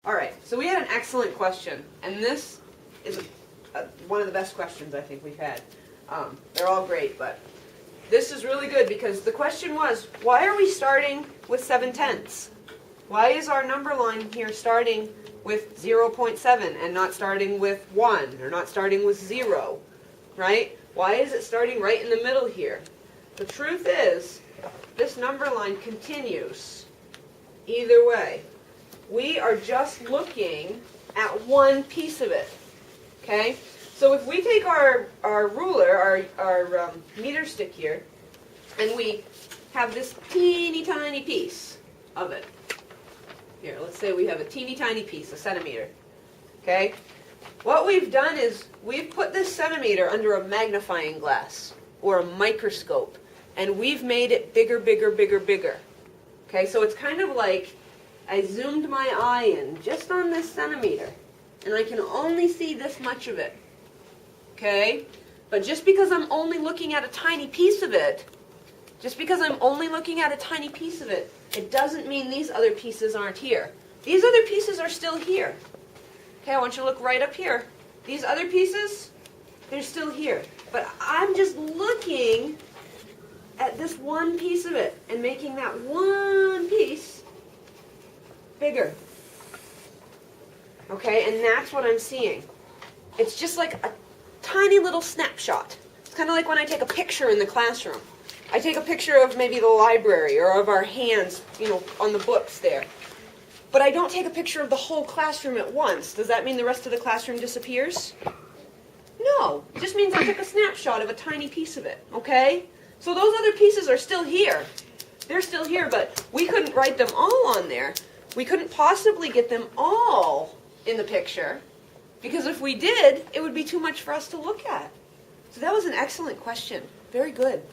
All right, so we had an excellent question, and this is one of the best questions I think we've had. They're all great, but this is really good because the question was, why are we starting with 7/10? Why is our number line here starting with 0.7 and not starting with 1 or not starting with 0, right? Why is it starting right in the middle here? The truth is, this number line continues either way. We are just looking at one piece of it, okay? So if we take our ruler, our meter stick here, and we have this teeny tiny piece of it. Here, let's say we have a teeny tiny piece, a centimeter, okay? What we've done is we've put this centimeter under a magnifying glass or a microscope, and we've made it bigger, bigger, bigger, bigger. Okay, so it's kind of like I zoomed my eye in just on this centimeter, and I can only see this much of it. Okay? But just because I'm only looking at a tiny piece of it, it doesn't mean these other pieces aren't here. These other pieces are still here. Okay, I want you to look right up here. These other pieces, they're still here. But I'm just looking at this one piece of it and making that one piece bigger. Okay, and that's what I'm seeing. It's just like a tiny little snapshot. It's kind of like when I take a picture in the classroom. I take a picture of maybe the library or of our hands, on the books there. But I don't take a picture of the whole classroom at once. Does that mean the rest of the classroom disappears? No. It just means I took a snapshot of a tiny piece of it, okay? So those other pieces are still here. They're still here, but we couldn't write them all on there. We couldn't possibly get them all in the picture, because if we did, it would be too much for us to look at. So that was an excellent question. Very good.